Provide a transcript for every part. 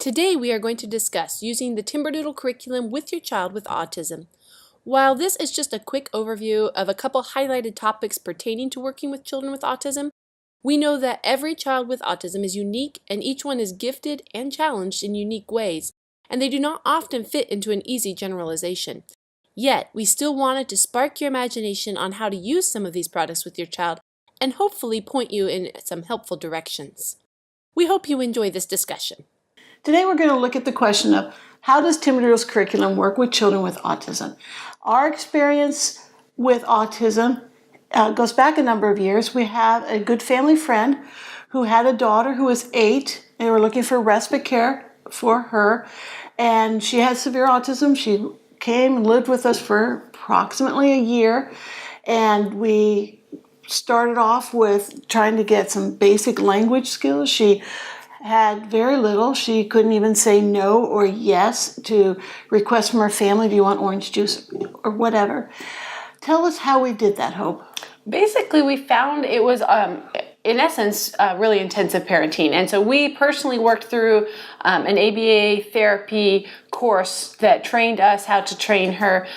Today we are going to discuss using the Timberdoodle curriculum with your child with autism. While this is just a quick overview of a couple highlighted topics pertaining to working with children with autism, we know that every child with autism is unique and each one is gifted and challenged in unique ways, and they do not often fit into an easy generalization. Yet, we still wanted to spark your imagination on how to use some of these products with your child and hopefully point you in some helpful directions. We hope you enjoy this discussion. Today we're going to look at the question of how does Timberdoodle's curriculum work with children with autism? Our experience with autism goes back a number of years. We have a good family friend who had a daughter who was 8. They were looking for respite care for her, and she had severe autism. She came and lived with us for approximately a year, and we started off with trying to get some basic language skills. She had very little. She couldn't even say no or yes to requests from her family, do you want orange juice or whatever. Tell us how we did that, Hope. Basically, we found it was, in essence, really intensive parenting. And so we personally worked through an ABA therapy course that trained us how to train her.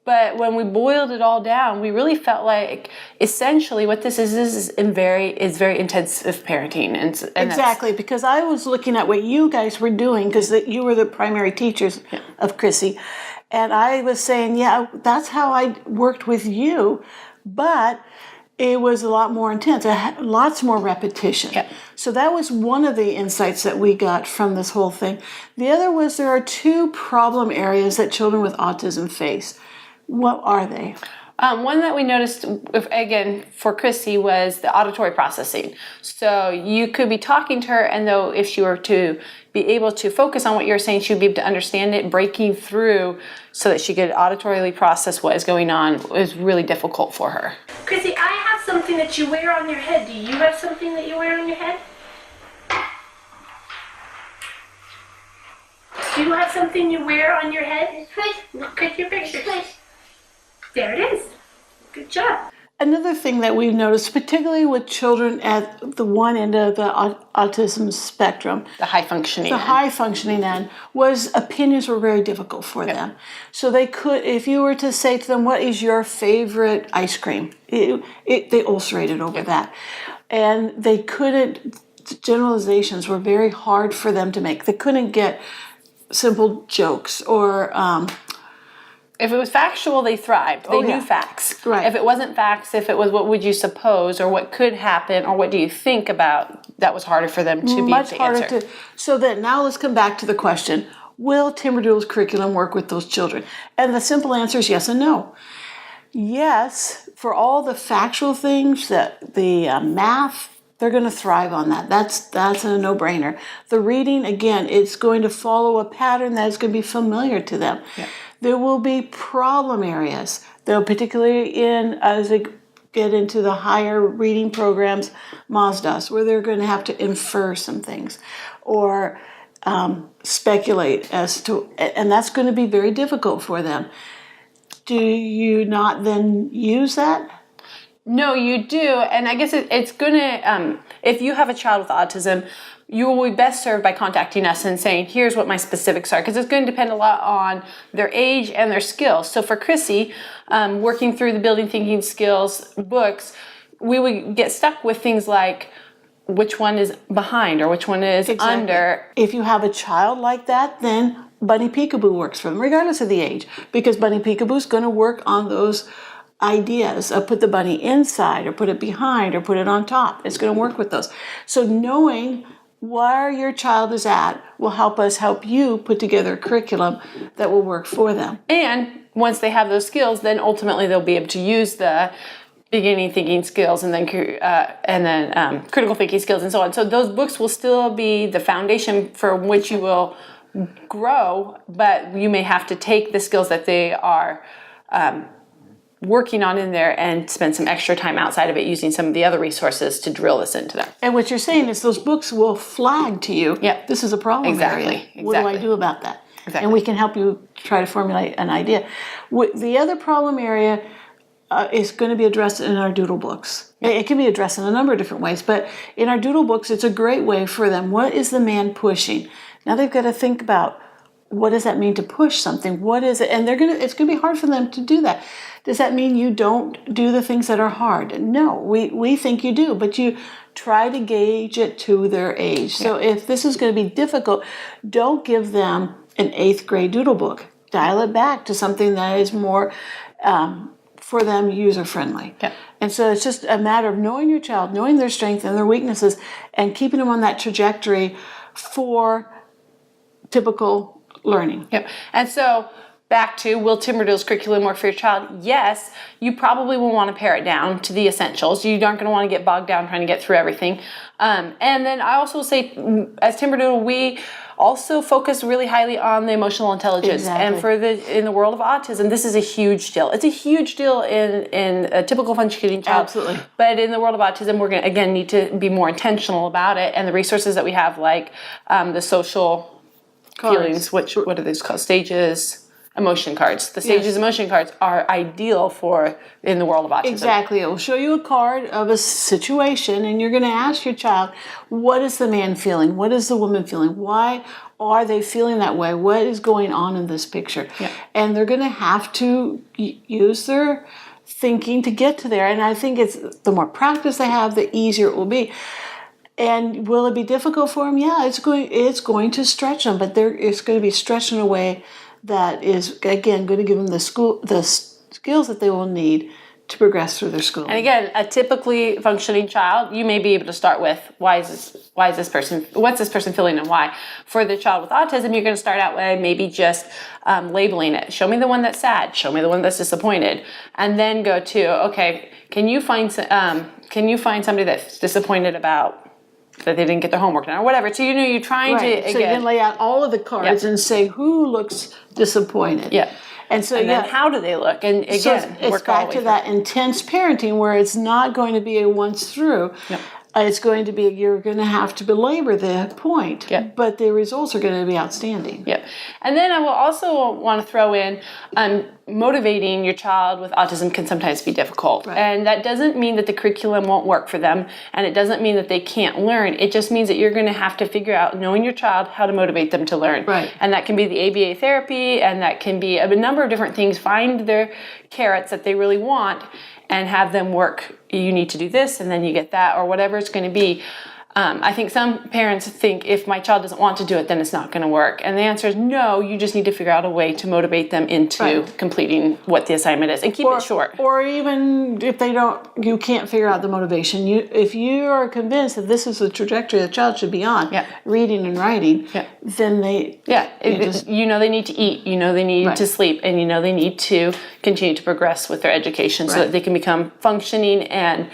But when we boiled it all down, we really felt like essentially what this is very intensive parenting. And exactly, because I was looking at what you guys were doing, because you were the primary teachers of Krissy, and I was saying, yeah, that's how I worked with you, but it was a lot more intense. I had lots more repetition. Yeah. So that was one of the insights that we got from this whole thing. The other was there are 2 problem areas that children with autism face. What are they? One that we noticed, again, for Krissy was the auditory processing. So you could be talking to her, and though if she were to be able to focus on what you're saying, she would be able to understand it, breaking through so that she could auditorily process what is going on is really difficult for her. Krissy, I have something that you wear on your head. Do you have something that you wear on your head? Do you have something you wear on your head? Look at your picture. There it is. Good job. Another thing that we've noticed, particularly with children at the one end of the autism spectrum, The high functioning end, was opinions were very difficult for them. So they could, if you were to say to them, what is your favorite ice cream? They ulcerated over that. And they couldn't, generalizations were very hard for them to make. They couldn't get simple jokes or... if it was factual, they thrived. They knew facts. Right. If it wasn't facts, if it was what would you suppose or what could happen or what do you think about, that was harder for them to be able to answer. So then now let's come back to the question, will Timberdoodle's curriculum work with those children? And the simple answer is yes and no. Yes, for all the factual things, that the math, they're going to thrive on that. That's a no-brainer. The reading, again, it's going to follow a pattern that is going to be familiar to them. Yeah. There will be problem areas, though, particularly as they get into the higher reading programs, MASDAS, where they're going to have to infer some things or speculate as to, and that's going to be very difficult for them. Do you not then use that? No, you do, and I guess it's going to, if you have a child with autism, you will be best served by contacting us and saying, here's what my specifics are, because it's going to depend a lot on their age and their skills. So for Krissy, working through the Building Thinking Skills books, we would get stuck with things like which one is behind or which one is under. If you have a child like that, then Bunny Peekaboo works for them, regardless of the age, because Bunny Peekaboo is going to work on those ideas of put the bunny inside or put it behind or put it on top. It's going to work with those. So knowing where your child is at will help us help you put together a curriculum that will work for them. And once they have those skills, then ultimately they'll be able to use the beginning thinking skills and then critical thinking skills and so on. So those books will still be the foundation for which you will grow, but you may have to take the skills that they are working on in there and spend some extra time outside of it using some of the other resources to drill this into them. And what you're saying is those books will flag to you, this is a problem area. What do I do about that? Exactly. And we can help you try to formulate an idea. The other problem area is going to be addressed in our doodle books. It can be addressed in a number of different ways, but in our doodle books, it's a great way for them. What is the man pushing? Now they've got to think about, what does that mean to push something? What is it? And it's gonna be hard for them to do that. Does that mean you don't do the things that are hard? No, we think you do, but you try to gauge it to their age. So if this is going to be difficult, don't give them an 8th grade doodle book. Dial it back to something that is more for them user-friendly. Yeah. And so it's just a matter of knowing your child, knowing their strengths and their weaknesses, and keeping them on that trajectory for typical learning. Yep. And so back to, will Timberdoodle's curriculum work for your child? Yes, you probably will want to pare it down to the essentials. You aren't going to want to get bogged down trying to get through everything. And then I also say, as Timberdoodle, we also focus really highly on the emotional intelligence. Exactly. And in the world of autism, this is a huge deal. It's a huge deal in a typical functioning child. Absolutely. But in the world of autism, we're going to, again, need to be more intentional about it. And the resources that we have, like the social feelings, what are these called? Stages. Emotion cards. The stages emotion cards are ideal for in the world of autism. Exactly. It will show you a card of a situation, and you're going to ask your child, what is the man feeling? What is the woman feeling? Why are they feeling that way? What is going on in this picture? Yeah. And they're going to have to use their thinking to get to there. And I think it's the more practice they have, the easier it will be. And will it be difficult for them? Yeah, it's going to stretch them, but it's going to be stretched in a way that is, again, going to give them the skills that they will need to progress through their schooling. And again, a typically functioning child, you may be able to start with, what's this person feeling and why? For the child with autism, you're going to start out with maybe just labeling it. Show me the one that's sad. Show me the one that's disappointed. And then go to, okay, can you find somebody that's disappointed about that they didn't get their homework done or whatever. So you're trying to, again. So you can lay out all of the cards and say who looks disappointed. Yeah. And so then how do they look? And again, so it's back to that intense parenting where it's not going to be a once through. Yep. It's going to be, you're going to have to belabor the point, but the results are going to be outstanding. Yep. And then I will also want to throw in motivating your child with autism can sometimes be difficult. Right. And that doesn't mean that the curriculum won't work for them, and it doesn't mean that they can't learn. It just means that you're going to have to figure out, knowing your child, how to motivate them to learn. Right. And that can be the ABA therapy, and that can be a number of different things. Find their carrots that they really want and have them work. You need to do this, and then you get that, or whatever it's going to be. I think some parents think if my child doesn't want to do it, then it's not going to work. And the answer is no, you just need to figure out a way to motivate them into completing what the assignment is and keep it short. Or even if you can't figure out the motivation, if you are convinced that this is the trajectory the child should be on, reading and writing, then they... they need to eat, they need to sleep, and they need to continue to progress with their education so that they can become functioning and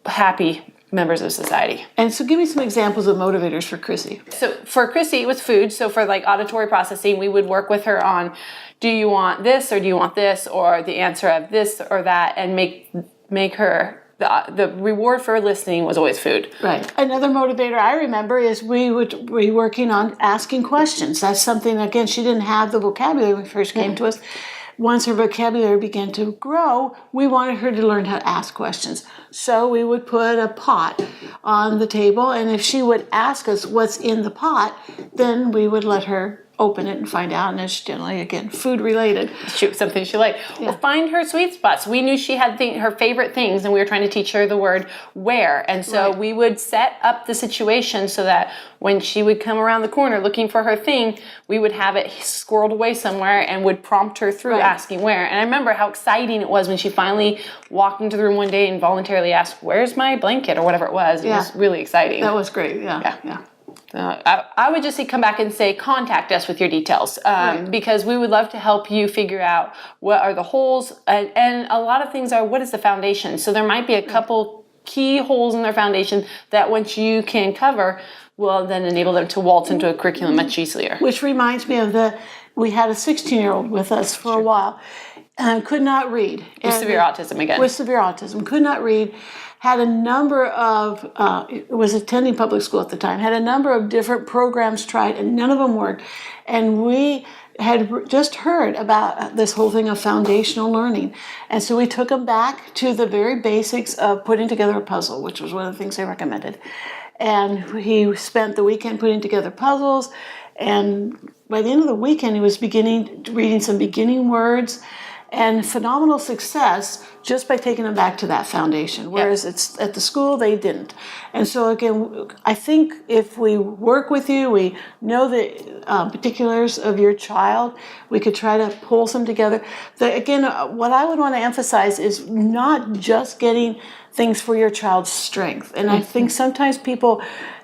happy members of society. And so give me some examples of motivators for Krissy. So for Krissy, it was food. So for like auditory processing, we would work with her on, do you want this or do you want this, or the answer of this or that, and make her, the reward for listening was always food. Right. Another motivator I remember is we would be working on asking questions. That's something, again, she didn't have the vocabulary when she first came to us. Once her vocabulary began to grow, we wanted her to learn how to ask questions. So we would put a pot on the table, and if she would ask us what's in the pot, then we would let her open it and find out, and it's generally, again, food related. Something she liked. Yeah. Well, find her sweet spots. We knew she had her favorite things, and we were trying to teach her the word where. And so we would set up the situation so that when she would come around the corner looking for her thing, we would have it squirreled away somewhere and would prompt her through asking where. And I remember how exciting it was when she finally walked into the room one day and voluntarily asked, where's my blanket, or whatever it was. It was really exciting. That was great, yeah. I would just say come back and say contact us with your details because we would love to help you figure out what are the holes, and a lot of things are, what is the foundation. So there might be a couple key holes in their foundation that once you can cover will then enable them to waltz into a curriculum much easier. Which reminds me of we had a 16-year-old with us for a while and could not read. With severe autism again. With severe autism, could not read. Had a number of, was attending public school at the time, had a number of different programs tried, and none of them worked. And we had just heard about this whole thing of foundational learning. And so we took them back to the very basics of putting together a puzzle, which was one of the things they recommended. And he spent the weekend putting together puzzles. And by the end of the weekend, he was reading some beginning words, and phenomenal success just by taking them back to that foundation. Whereas it's at the school, they didn't. And so again, I think if we work with you, we know the particulars of your child, we could try to pull some together. Again, what I would want to emphasize is not just getting things for your child's strength. And I think sometimes people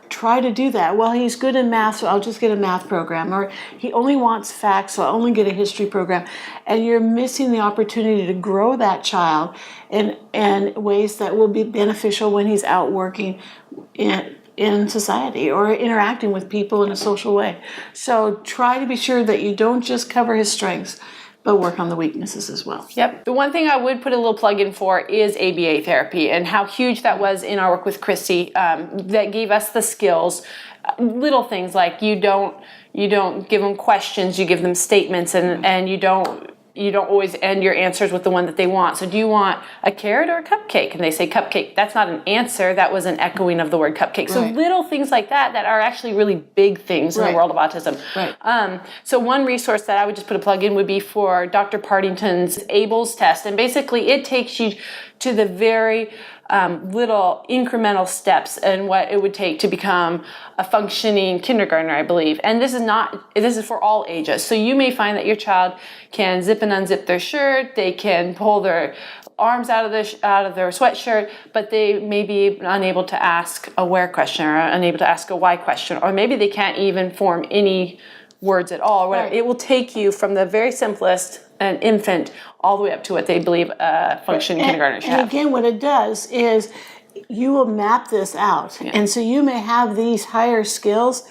try to do that. Well, he's good in math, so I'll just get a math program. Or he only wants facts, so I'll only get a history program. And you're missing the opportunity to grow that child in ways that will be beneficial when he's out working in society or interacting with people in a social way. So try to be sure that you don't just cover his strengths, but work on the weaknesses as well. Yep. The one thing I would put a little plug in for is ABA therapy, and how huge that was in our work with Krissy. That gave us the skills, little things like you don't give them questions, you give them statements, and you don't always end your answers with the one that they want. So do you want a carrot or a cupcake? And they say cupcake. That's not an answer. That was an echoing of the word cupcake. So little things like that are actually really big things in the world of autism. Right. So one resource that I would just put a plug in would be for Dr. Partington's ABLLS test. And basically it takes you to the very little incremental steps and what it would take to become a functioning kindergartner, I believe. And this is for all ages. So you may find that your child can zip and unzip their shirt, they can pull their arms out of their sweatshirt, but they may be unable to ask a where question or unable to ask a why question, or maybe they can't even form any words at all. Or whatever. Right. It will take you from the very simplest, an infant, all the way up to what they believe a functioning kindergartner should have. And again, what it does is you will map this out. Yeah. And so you may have these higher skills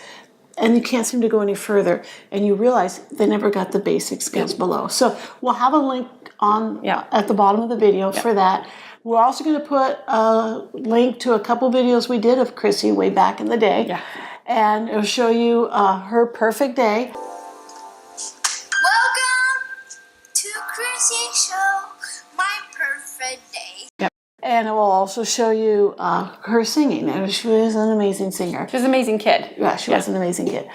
and you can't seem to go any further. And you realize they never got the basic skills below. So we'll have a link on at the bottom of the video for that. We're also going to put a link to a couple videos we did of Krissy way back in the day. Yeah. And it'll show you her perfect day. Show my perfect day. Yep. And it will also show you her singing. And she was an amazing singer. She was an amazing kid. Yeah, she was an amazing kid.